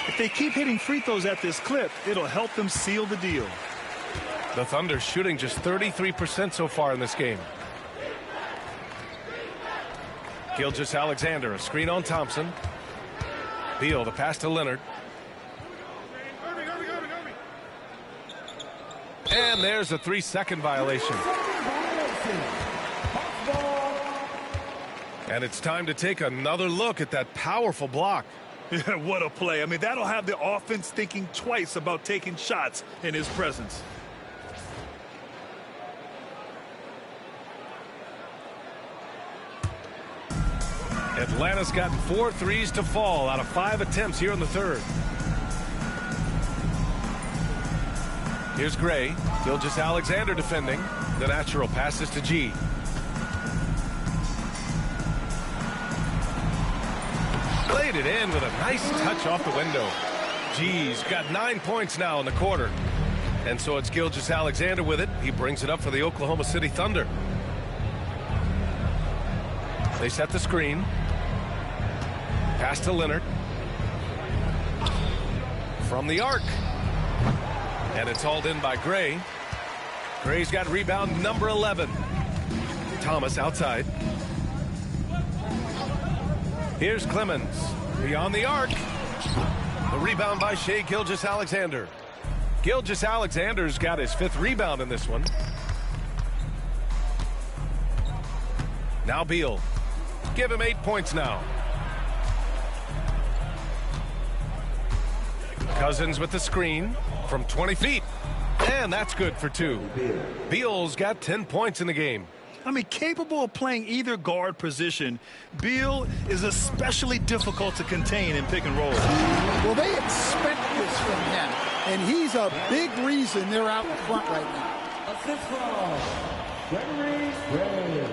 B: If they keep hitting free throws at this clip, it'll help them seal the deal.
A: The Thunder shooting just 33% so far in this game. Gilgeous-Alexander, a screen on Thompson. Beal, the pass to Leonard. And there's a 3-second violation. And it's time to take another look at that powerful block.
B: Yeah, what a play. I mean, that'll have the offense thinking twice about taking shots in his presence.
A: Atlanta's gotten 4 threes to fall out of 5 attempts here in the third. Here's Gray. Gilgeous-Alexander defending. The natural passes to G. Laid it in with a nice touch off the window. G's got 9 points now in the quarter. And so it's Gilgeous-Alexander with it. He brings it up for the Oklahoma City Thunder. They set the screen. Pass to Leonard. From the arc. And it's hauled in by Gray. Gray's got rebound number 11. Thomas outside. Here's Clemens. Beyond the arc. The rebound by Shai Gilgeous-Alexander. Gilgeous-Alexander's got his 5th rebound in this one. Now Beal. Give him 8 points now. Cousins with the screen from 20 feet. And that's good for 2. Beal's got 10 points in the game.
B: I mean, capable of playing either guard position, Beal is especially difficult to contain in pick and roll.
C: Well, they expect this from him, and he's a big reason they're out in front right now.
E: Assist from Gregory Gray.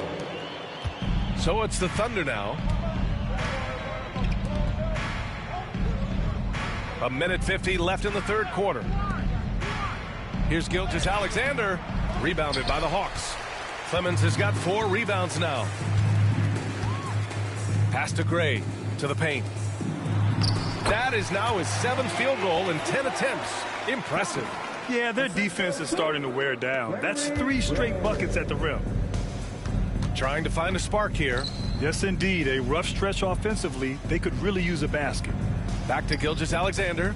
A: So it's the Thunder now. 1:50 left in the third quarter. Here's Gilgeous-Alexander, rebounded by the Hawks. Clemens has got 4 rebounds now. Pass to Gray, to the paint. That is now his 7th field goal in 10 attempts. Impressive.
B: Yeah, their defense is starting to wear down. That's 3 straight buckets at the rim.
A: Trying to find a spark here.
B: Yes, indeed. A rough stretch offensively. They could really use a basket.
A: Back to Gilgeous-Alexander.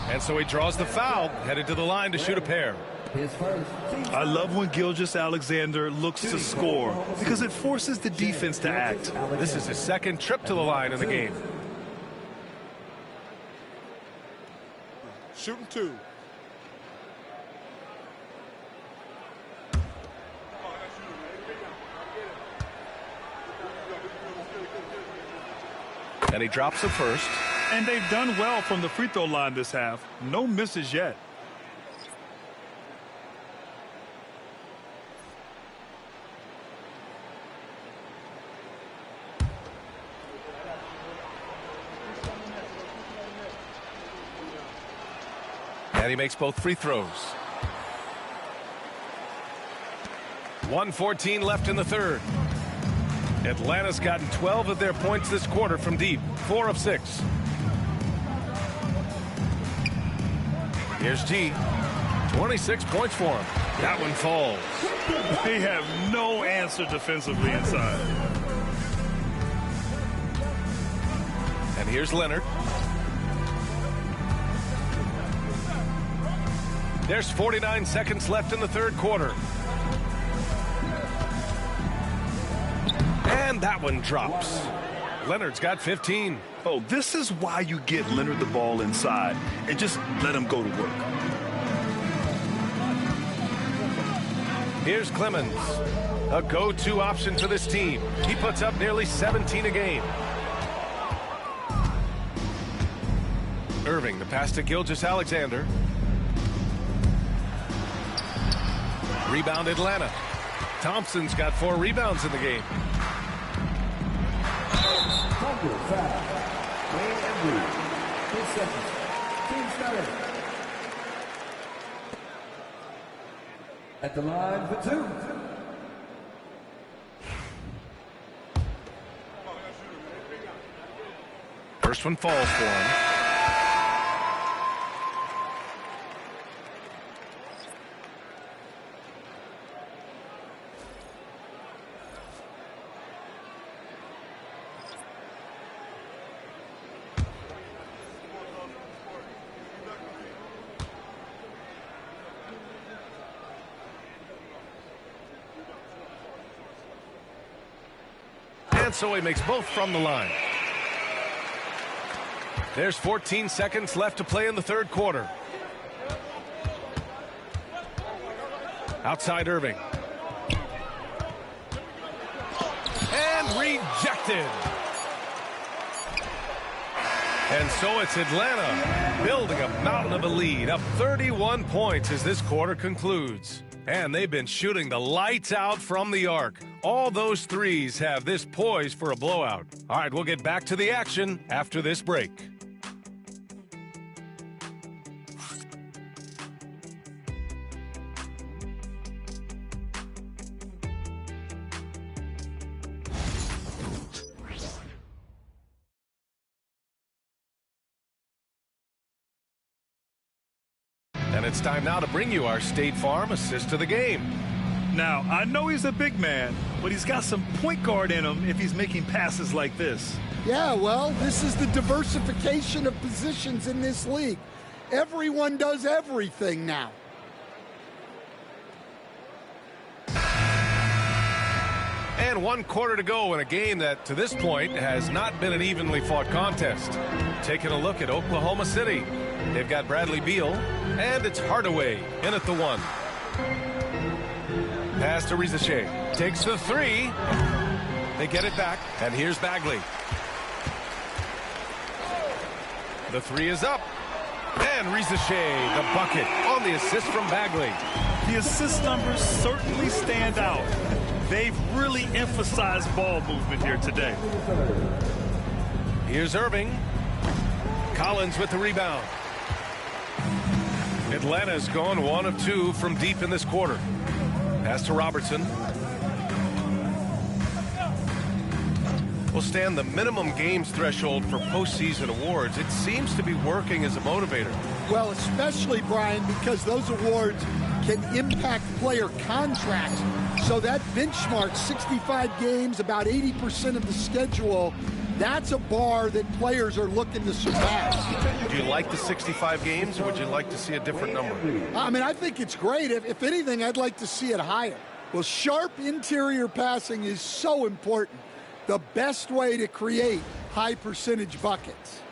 A: And so he draws the foul, headed to the line to shoot a pair.
B: I love when Gilgeous-Alexander looks to score because it forces the defense to act.
A: This is his 2nd trip to the line in the game.
G: Shooting 2.
A: And he drops the first.
B: And they've done well from the free throw line this half. No misses yet.
A: And he makes both free throws. 1:14 left in the third. Atlanta's gotten 12 of their points this quarter from deep. 4 of 6. Here's G. 26 points for him. That one falls.
B: They have no answer defensively inside.
A: And here's Leonard. There's 49 seconds left in the third quarter. And that one drops. Leonard's got 15.
B: Oh, this is why you get Leonard the ball inside and just let him go to work.
A: Here's Clemens, a go-to option for this team. He puts up nearly 17 a game. Irving, the pass to Gilgeous-Alexander. Rebound Atlanta. Thompson's got 4 rebounds in the game.
E: Thunder foul. Wayne Embry. 2 seconds. Team started. At the line for 2.
A: First one falls for him. And so he makes both from the line. There's 14 seconds left to play in the third quarter. Outside Irving. And rejected. And so it's Atlanta building a mountain of a lead, up 31 points as this quarter concludes. And they've been shooting the lights out from the arc. All those threes have this poised for a blowout. All right, we'll get back to the action after this break. And it's time now to bring you our State Farm assist of the game.
B: Now, I know he's a big man, but he's got some point guard in him if he's making passes like this.
C: Yeah, well, this is the diversification of positions in this league. Everyone does everything now.
A: And 1 quarter to go in a game that, to this point, has not been an evenly fought contest. Taking a look at Oklahoma City. They've got Bradley Beal, and it's Hardaway in at the 1. Pass to Riza Shea. Takes the 3. They get it back, and here's Bagley. The 3 is up. And Riza Shea, the bucket on the assist from Bagley.
B: The assist numbers certainly stand out. They've really emphasized ball movement here today.
A: Here's Irving. Collins with the rebound. Atlanta's gone 1 of 2 from deep in this quarter. Pass to Robertson. Will stand the minimum games threshold for postseason awards. It seems to be working as a motivator.
C: Well, especially, Brian, because those awards can impact player contracts. So that benchmark, 65 games, about 80% of the schedule, that's a bar that players are looking to surpass.
A: Do you like the 65 games, or would you like to see a different number?
C: I mean, I think it's great. If anything, I'd like to see it higher. Well, sharp interior passing is so important. The best way to create high percentage buckets.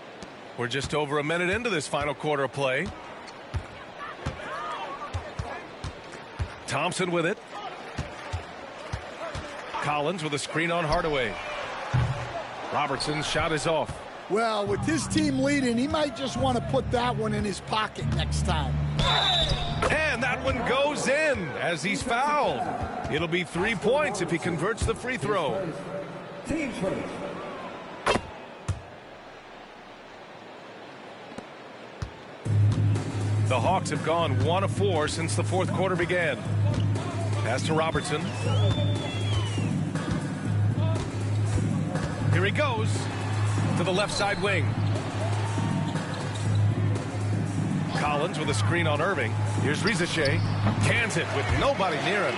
A: We're just over a minute into this final quarter of play. Thompson with it. Collins with a screen on Hardaway. Robertson's shot is off.
C: Well, with his team leading, he might just want to put that one in his pocket next time.
A: And that one goes in as he's fouled. It'll be 3 points if he converts the free throw.
E: Team first.
A: The Hawks have gone 1 of 4 since the fourth quarter began. Pass to Robertson. Here he goes to the left side wing. Collins with a screen on Irving. Here's Riza Shea. Cans it with nobody near him.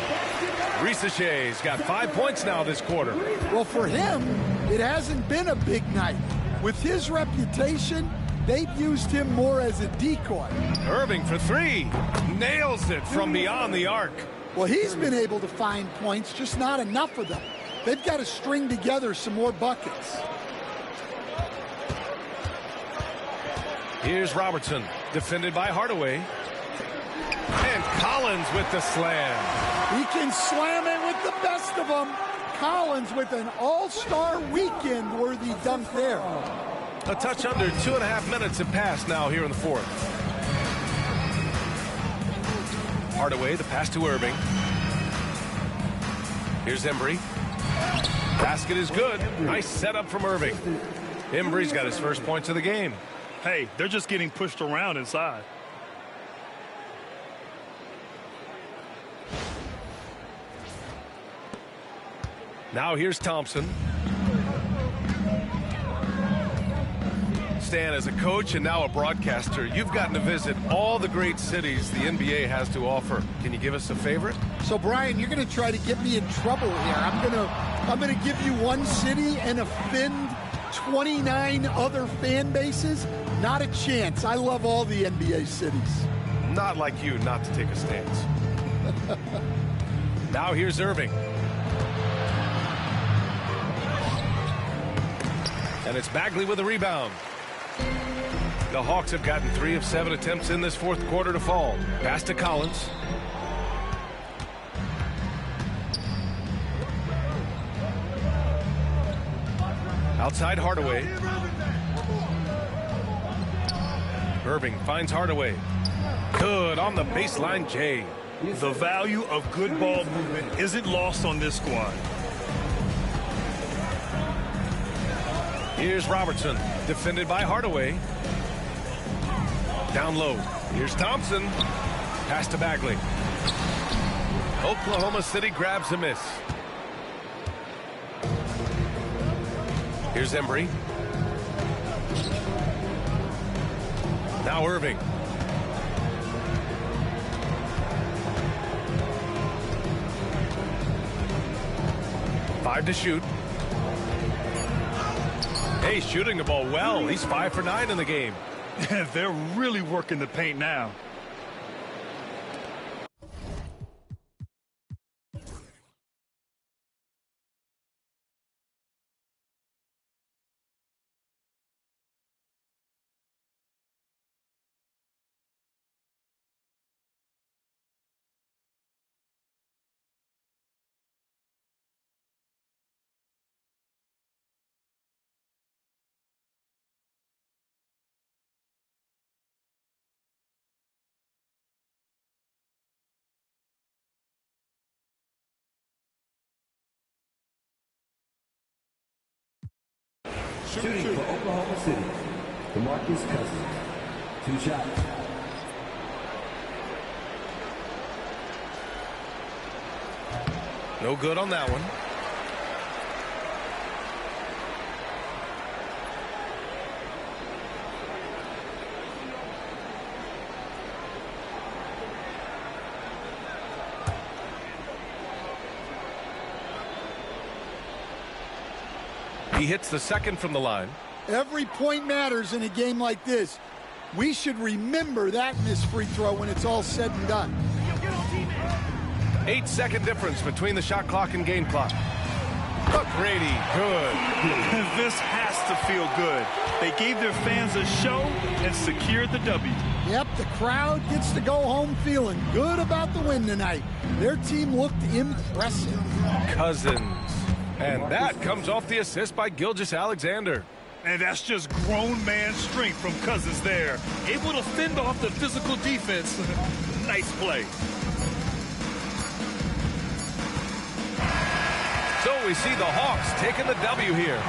A: Riza Shea's got 5 points now this quarter.
C: Well, for him, it hasn't been a big night. With his reputation, they've used him more as a decoy.
A: Irving for 3. Nails it from beyond the arc.
C: Well, he's been able to find points, just not enough of them. They've got to string together some more buckets.
A: Here's Robertson, defended by Hardaway. And Collins with the slam.
C: He can slam it with the best of them. Collins with an all-star weekend-worthy dunk there.
A: A touch under 2.5 minutes have passed now here in the fourth. Hardaway, the pass to Irving. Here's Embry. Basket is good. Nice setup from Irving. Embry's got his first points of the game.
I: Hey, they're just getting pushed around inside.
A: Now here's Thompson. Stan, as a coach and now a broadcaster, you've gotten to visit all the great cities the NBA has to offer. Can you give us a favorite?
C: So, Brian, you're going to try to get me in trouble here. I'm going to give you one city and offend 29 other fan bases. Not a chance. I love all the NBA cities.
A: Not like you not to take a stance. Now here's Irving. And it's Bagley with a rebound. The Hawks have gotten 3 of 7 attempts in this fourth quarter to fall. Pass to Collins. Outside Hardaway. Irving finds Hardaway. Good on the baseline, Jay.
I: The value of good ball movement isn't lost on this squad.
A: Here's Robertson, defended by Hardaway. Down low. Here's Thompson. Pass to Bagley. Oklahoma City grabs a miss. Here's Embry. Now Irving. Five to shoot. Hey, shooting the ball well. He's 5 for 9 in the game.
I: They're really working the paint now.
E: Shooting for Oklahoma City, DeMarcus Cousins. 2 shots.
A: No good on that one. He hits the second from the line.
C: Every point matters in a game like this. We should remember that missed free throw when it's all said and done.
A: 8-second difference between the shot clock and game clock. McGrady, good.
I: This has to feel good. They gave their fans a show and secured the W.
C: Yep, the crowd gets to go home feeling good about the win tonight. Their team looked impressive.
A: Cousins. And that comes off the assist by Gilgeous-Alexander.
I: And that's just grown man strength from Cousins there. Able to fend off the physical defense. Nice play.
A: So we see the Hawks taking the W here.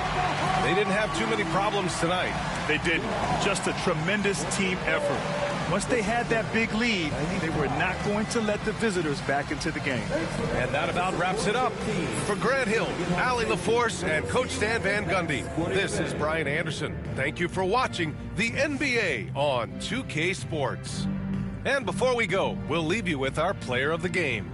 A: They didn't have too many problems tonight.
I: They didn't. Just a tremendous team effort. Once they had that big lead, they were not going to let the visitors back into the game.
A: And that about wraps it up. For Grant Hill, Allie LaForce, and Coach Stan Van Gundy, this is Brian Anderson. Thank you for watching the NBA on 2K Sports. And before we go, we'll leave you with our player of the game.